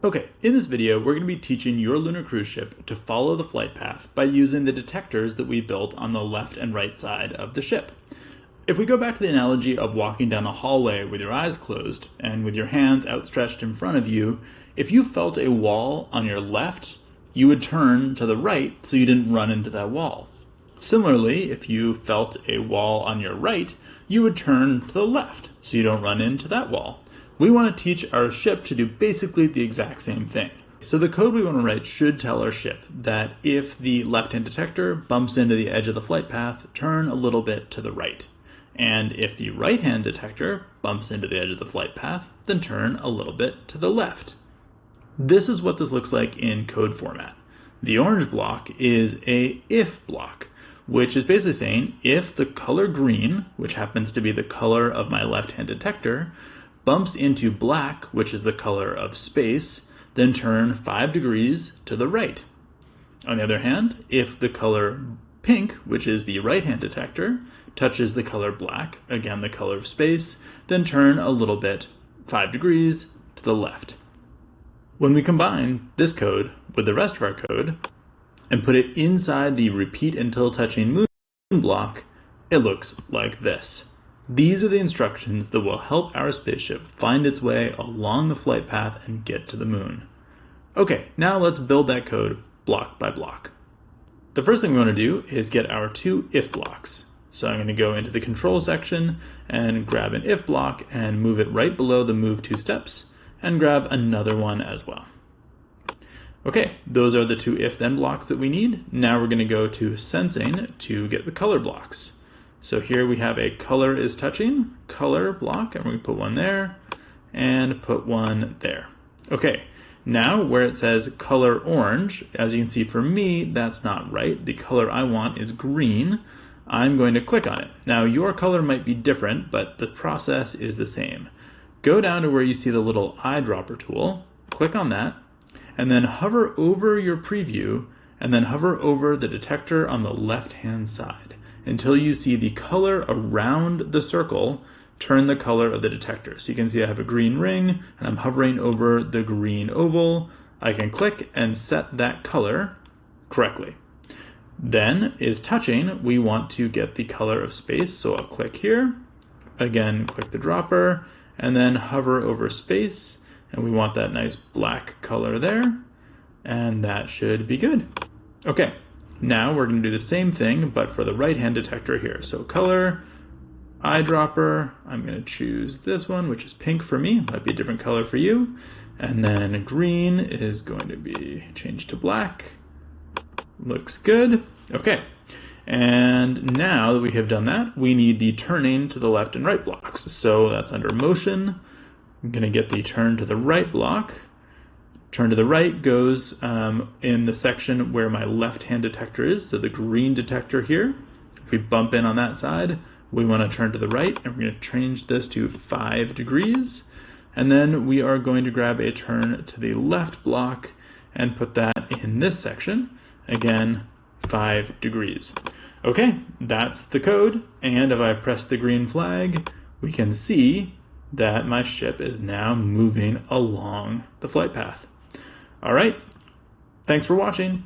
Okay, in this video, we're going to be teaching your lunar cruise ship to follow the flight path by using the detectors that we built on the left and right side of the ship. If we go back to the analogy of walking down a hallway with your eyes closed and with your hands outstretched in front of you, if you felt a wall on your left, you would turn to the right so you didn't run into that wall. Similarly, if you felt a wall on your right, you would turn to the left so you don't run into that wall. We want to teach our ship to do basically the exact same thing. So the code we want to write should tell our ship that if the left-hand detector bumps into the edge of the flight path, turn a little bit to the right. And if the right-hand detector bumps into the edge of the flight path, then turn a little bit to the left. This is what this looks like in code format. The orange block is a if block, which is basically saying if the color green, which happens to be the color of my left-hand detector, bumps into black, which is the color of space, then turn 5 degrees to the right. On the other hand, if the color pink, which is the right-hand detector, touches the color black, again the color of space, then turn a little bit 5 degrees to the left. When we combine this code with the rest of our code and put it inside the repeat until touching moon block, it looks like this. These are the instructions that will help our spaceship find its way along the flight path and get to the moon. Okay, now let's build that code block by block. The first thing we want to do is get our two if blocks. So I'm going to go into the control section and grab an if block and move it right below the move 2 steps and grab another one as well. Okay, those are the two if then blocks that we need. Now we're going to go to sensing to get the color blocks. So here we have a color is touching, color block, and we're going to put one there and put one there. Okay, now where it says color orange, as you can see for me, that's not right. The color I want is green. I'm going to click on it. Now your color might be different, but the process is the same. Go down to where you see the little eyedropper tool, click on that, and then hover over your preview, and then hover over the detector on the left-hand side until you see the color around the circle turn the color of the detector. So you can see I have a green ring and I'm hovering over the green oval. I can click and set that color correctly. Then is touching, we want to get the color of space. So I'll click here, again, click the dropper and then hover over space. And we want that nice black color there. And that should be good. Okay. Now we're going to do the same thing, but for the right-hand detector here. So color, eyedropper, I'm going to choose this one, which is pink for me. Might be a different color for you. And then green is going to be changed to black. Looks good. Okay. And now that we have done that, we need the turning to the left and right blocks. So that's under motion. I'm going to get the turn to the right block. Turn to the right goes in the section where my left-hand detector is, so the green detector here. If we bump in on that side, we want to turn to the right, and we're going to change this to 5 degrees. And then we are going to grab a turn to the left block and put that in this section. Again, 5 degrees. Okay, that's the code, and if I press the green flag, we can see that my ship is now moving along the flight path. All right, thanks for watching.